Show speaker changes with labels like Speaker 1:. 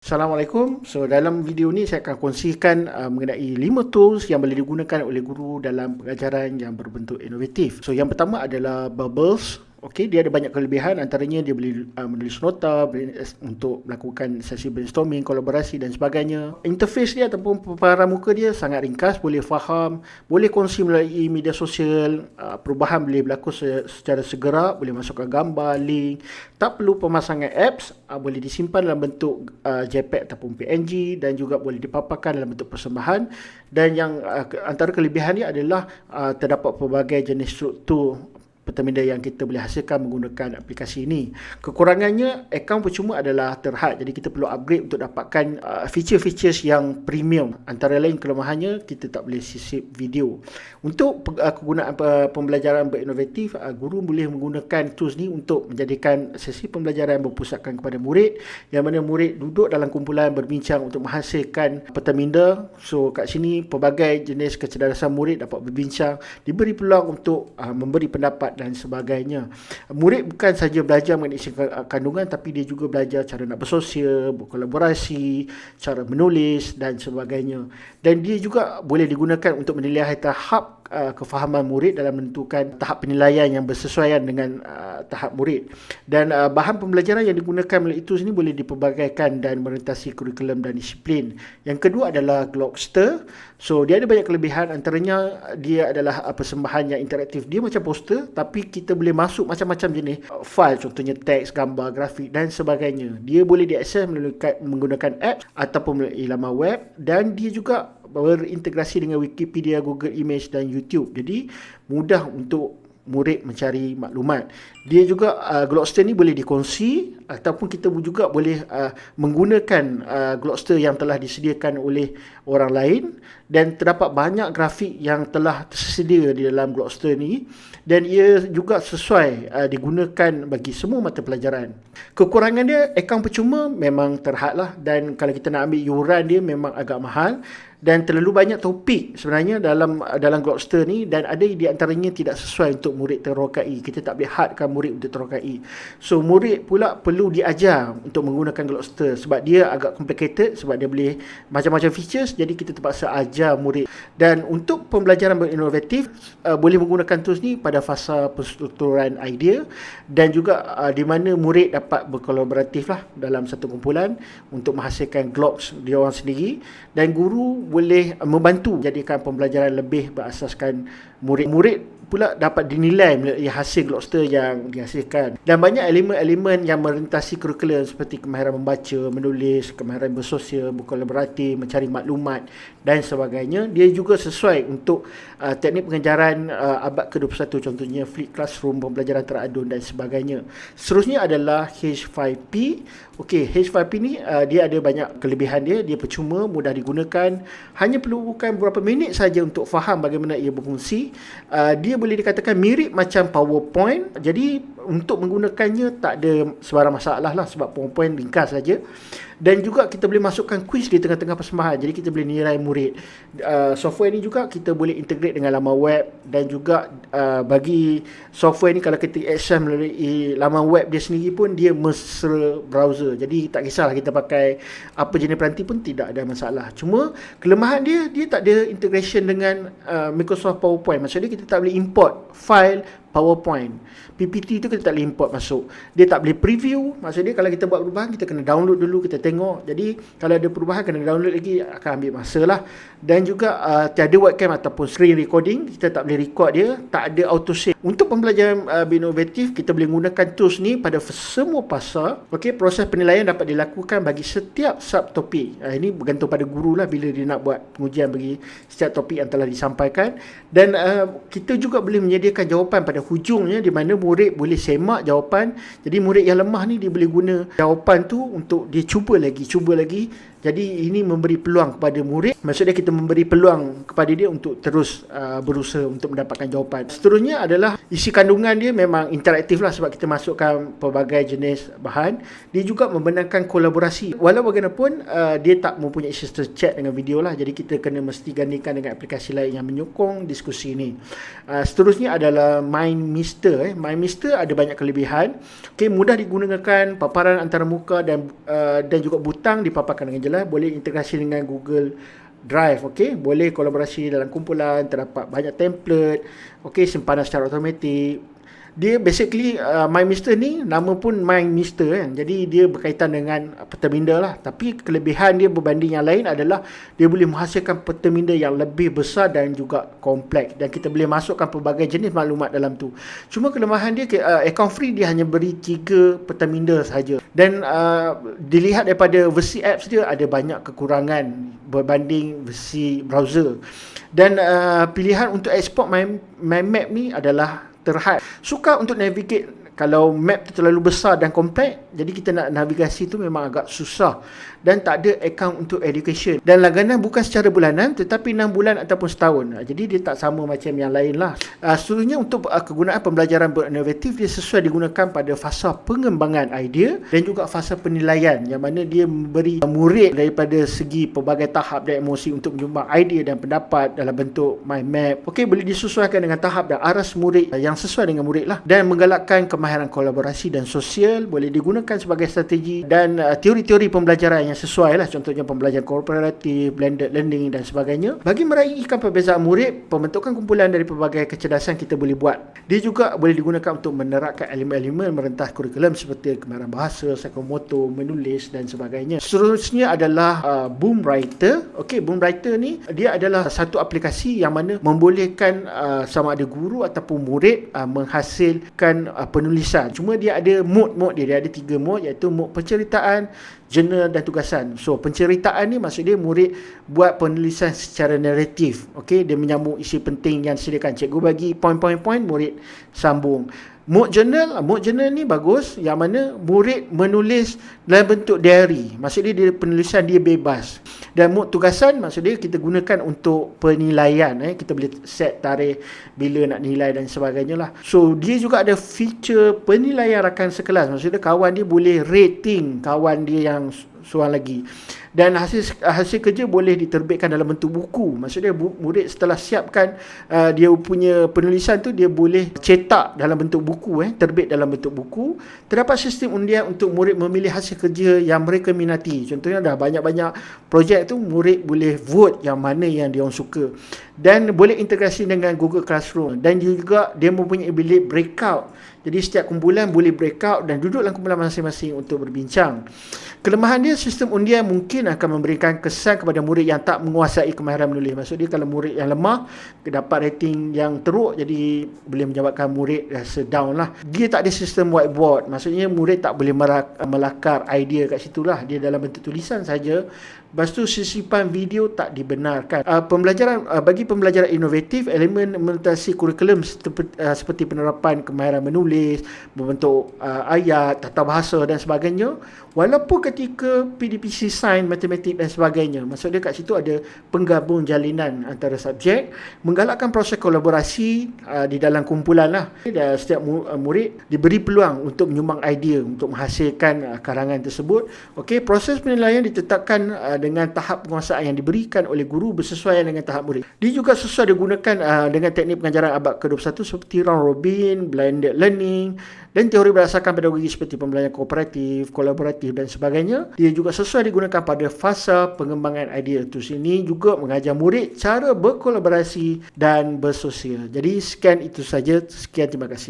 Speaker 1: Assalamualaikum. So dalam video ni saya akan kongsikan mengenai 5 tools yang boleh digunakan oleh guru dalam pengajaran yang berbentuk inovatif. So yang pertama adalah Bubbles. Okey, dia ada banyak kelebihan, antaranya dia boleh menulis nota untuk melakukan sesi brainstorming, kolaborasi dan sebagainya. Interface dia ataupun paparan muka dia sangat ringkas, boleh faham, boleh kongsi melalui media sosial, perubahan boleh berlaku secara segera, boleh masukkan gambar, link, tak perlu pemasangan apps, boleh disimpan dalam bentuk JPEG ataupun PNG dan juga boleh dipaparkan dalam bentuk persembahan. Dan yang antara kelebihan dia adalah terdapat pelbagai jenis struktur peta yang kita boleh hasilkan menggunakan aplikasi ini. Kekurangannya, akaun percuma adalah terhad. Jadi kita perlu upgrade untuk dapatkan feature-features yang premium. Antara lain kelemahannya, kita tak boleh sisip video. Untuk kegunaan pembelajaran berinovatif, guru boleh menggunakan tools ni untuk menjadikan sesi pembelajaran berpusatkan kepada murid, yang mana murid duduk dalam kumpulan berbincang untuk menghasilkan peta minda. So kat sini pelbagai jenis kecerdasan murid dapat berbincang, diberi peluang untuk memberi pendapat dan sebagainya. Murid bukan saja belajar mengenai kandungan, tapi dia juga belajar cara nak bersosial, berkolaborasi, cara menulis dan sebagainya. Dan dia juga boleh digunakan untuk menilai tahap kefahaman murid dalam menentukan tahap penilaian yang bersesuaian dengan tahap murid. Dan bahan pembelajaran yang digunakan melalui tools ini boleh dipelbagaikan dan merentasi kurikulum dan disiplin. Yang kedua adalah Glogster. So dia ada banyak kelebihan, antaranya dia adalah persembahan yang interaktif. Dia macam poster, tapi kita boleh masuk macam-macam jenis file, contohnya teks, gambar, grafik dan sebagainya. Dia boleh diakses menggunakan app ataupun melalui laman web, dan dia juga berintegrasi dengan Wikipedia, Google Image dan YouTube. Jadi mudah untuk murid mencari maklumat. Dia juga Glogster ni boleh dikongsi ataupun kita juga boleh menggunakan Glogster yang telah disediakan oleh orang lain, dan terdapat banyak grafik yang telah tersedia di dalam Glogster ni, dan ia juga sesuai digunakan bagi semua mata pelajaran. Kekurangan dia, akaun percuma memang terhad lah, dan kalau kita nak ambil yuran dia memang agak mahal, dan terlalu banyak topik sebenarnya dalam Glogster ni, dan ada di antaranya tidak sesuai untuk murid terokai. Kita tak boleh hadkan murid untuk terokai. So murid pula perlu diajar untuk menggunakan Glogster sebab dia agak complicated, sebab dia boleh macam-macam features, jadi kita terpaksa ajar murid. Dan untuk pembelajaran berinovatif, boleh menggunakan tools ni pada fasa penstrukturan idea, dan juga di mana murid dapat berkolaboratif lah dalam satu kumpulan untuk menghasilkan glogs dia orang sendiri, dan guru boleh membantu jadikan pembelajaran lebih berasaskan murid pula dapat dinilai melalui hasil Glogster yang dihasilkan. Dan banyak elemen-elemen yang merentasi kurikulum seperti kemahiran membaca, menulis, kemahiran bersosial, berkolaboratif, mencari maklumat dan sebagainya. Dia juga sesuai untuk teknik pengajaran abad ke-21, contohnya flipped classroom, pembelajaran teradun dan sebagainya. Seterusnya adalah H5P. Okey, H5P ni dia ada banyak kelebihan dia. Dia percuma, mudah digunakan, hanya perlu bukan beberapa minit saja untuk faham bagaimana ia berfungsi. Dia boleh dikatakan mirip macam PowerPoint. Jadi untuk menggunakannya tak ada sebarang masalah lah, sebab PowerPoint ringkas saja. Dan juga kita boleh masukkan quiz di tengah-tengah persembahan, jadi kita boleh nilai murid. Software ni juga kita boleh integrate dengan laman web, dan juga bagi software ni kalau kita akses melalui laman web dia sendiri pun dia mesra browser. Jadi tak kisahlah kita pakai apa jenis peranti pun tidak ada masalah. Cuma kelemahan dia tak ada integration dengan Microsoft PowerPoint. Maksudnya kita tak boleh import file PowerPoint. PPT tu kita tak boleh import masuk. Dia tak boleh preview. Maksudnya kalau kita buat perubahan, kita kena download dulu, kita tengok. Jadi kalau ada perubahan kena download lagi, akan ambil masa lah. Dan juga tiada webcam ataupun screen recording. Kita tak boleh record dia. Tak ada auto save. Untuk pembelajaran inovatif, kita boleh menggunakan tools ni pada semua pasar. Okey, proses penilaian dapat dilakukan bagi setiap subtopik. Ini bergantung pada guru lah bila dia nak buat pengujian bagi setiap topik yang telah disampaikan. Dan kita juga boleh menyediakan jawapan pada hujungnya, di mana murid boleh semak jawapan. Jadi murid yang lemah ni dia boleh guna jawapan tu untuk dia cuba lagi. Jadi ini memberi peluang kepada murid. Maksudnya kita memberi peluang kepada dia untuk terus berusaha untuk mendapatkan jawapan. Seterusnya adalah isi kandungan dia memang interaktif lah, sebab kita masukkan pelbagai jenis bahan. Dia juga membenarkan kolaborasi. Walau bagaimanapun dia tak mempunyai sistem chat dengan video lah. Jadi kita kena mesti gandingkan dengan aplikasi lain yang menyokong diskusi ini. Seterusnya adalah MindMister. MindMister ada banyak kelebihan. Okey, mudah digunakan, paparan antarmuka dan juga butang dipaparkan dengan jelas, boleh integrasi dengan Google Drive, okey, boleh kolaborasi dalam kumpulan, terdapat banyak template, okey, simpanan secara automatik. Dia basically MindMister ni nama pun MindMister kan. Jadi dia berkaitan dengan peta minda lah. Tapi kelebihan dia berbanding yang lain adalah dia boleh menghasilkan peta minda yang lebih besar dan juga kompleks, dan kita boleh masukkan pelbagai jenis maklumat dalam tu. Cuma kelemahan dia account free dia hanya beri 3 peta minda sahaja. Dan dilihat daripada versi apps dia ada banyak kekurangan berbanding versi browser. Dan pilihan untuk export mind map ni adalah terhad. Sukar untuk navigate kalau map tu terlalu besar dan kompleks, jadi kita nak navigasi tu memang agak susah, dan tak ada account untuk education, dan langganan bukan secara bulanan tetapi 6 bulan ataupun setahun. Jadi dia tak sama macam yang lain lah. Seterusnya untuk kegunaan pembelajaran berinovatif, dia sesuai digunakan pada fasa pengembangan idea dan juga fasa penilaian, yang mana dia memberi murid daripada segi pelbagai tahap dan emosi untuk menyumbang idea dan pendapat dalam bentuk mind map. Okey, boleh disesuaikan dengan tahap dan aras murid yang sesuai dengan murid lah, dan menggalakkan kemahiran kolaborasi dan sosial, boleh digunakan sebagai strategi dan teori-teori pembelajaran yang sesuai lah, contohnya pembelajaran kooperatif, blended learning dan sebagainya. Bagi meraihkan perbezaan murid, pembentukan kumpulan dari pelbagai kecerdasan kita boleh buat. Dia juga boleh digunakan untuk menerapkan elemen-elemen merentas kurikulum seperti kemahiran bahasa, psikomotor, menulis dan sebagainya. Seterusnya adalah Boom Writer. Okey, Boom Writer ni dia adalah satu aplikasi yang mana membolehkan sama ada guru ataupun murid menghasilkan penulisan. Cuma dia ada mode dia ada 3 mode, iaitu mode penceritaan, jurnal dan tugasan. So penceritaan ni maksud dia murid buat penulisan secara naratif. Okey, dia menyambung isi penting yang disediakan. Cikgu bagi poin-poin, murid sambung. Mode journal ni bagus, yang mana murid menulis dalam bentuk diary. Maksud dia penulisan dia bebas. Dan mode tugasan maksud dia kita gunakan untuk penilaian. Kita boleh set tarikh bila nak nilai dan sebagainya lah. So dia juga ada feature penilaian rakan sekelas. Maksud dia kawan dia boleh rating kawan dia yang seorang lagi. Dan hasil kerja boleh diterbitkan dalam bentuk buku. Maksudnya murid setelah siapkan dia punya penulisan tu, dia boleh cetak dalam bentuk buku, terbit dalam bentuk buku. Terdapat sistem undian untuk murid memilih hasil kerja yang mereka minati. Contohnya dah banyak-banyak projek tu, murid boleh vote yang mana yang dia orang suka. Dan boleh integrasi dengan Google Classroom. Dan juga dia mempunyai bilik breakout. Jadi setiap kumpulan boleh breakout dan duduk dalam kumpulan masing-masing untuk berbincang. Kelemahan dia, sistem undian mungkin akan memberikan kesan kepada murid yang tak menguasai kemahiran menulis. Maksud dia kalau murid yang lemah dapat rating yang teruk, jadi boleh menyebabkan murid rasa down lah. Dia tak ada sistem whiteboard. Maksudnya murid tak boleh melakar idea kat situ lah. Dia dalam bentuk tulisan saja. Lepas tu sisipan video tak dibenarkan. Bagi pembelajaran inovatif, elemen implementasi kurikulum seperti penerapan kemahiran menulis, membentuk ayat, tata bahasa dan sebagainya, walaupun ketika PDPC Sains, Matematik dan sebagainya. Maksud dia kat situ ada penggabung jalinan antara subjek, menggalakkan proses kolaborasi di dalam kumpulan lah. Dan setiap murid diberi peluang untuk menyumbang idea untuk menghasilkan karangan tersebut. Okey, proses penilaian ditetapkan dengan tahap penguasaan yang diberikan oleh guru bersesuaian dengan tahap murid. Dia juga sesuai digunakan dengan teknik pengajaran abad ke-21 seperti round robin, blended learning dan teori berdasarkan pedagogi seperti pembelajaran kooperatif, kolaboratif dan sebagainya. Dia juga sesuai digunakan pada fasa pengembangan idea. Itu sini juga mengajar murid cara berkolaborasi dan bersosial. Jadi sekian itu saja. Sekian, terima kasih.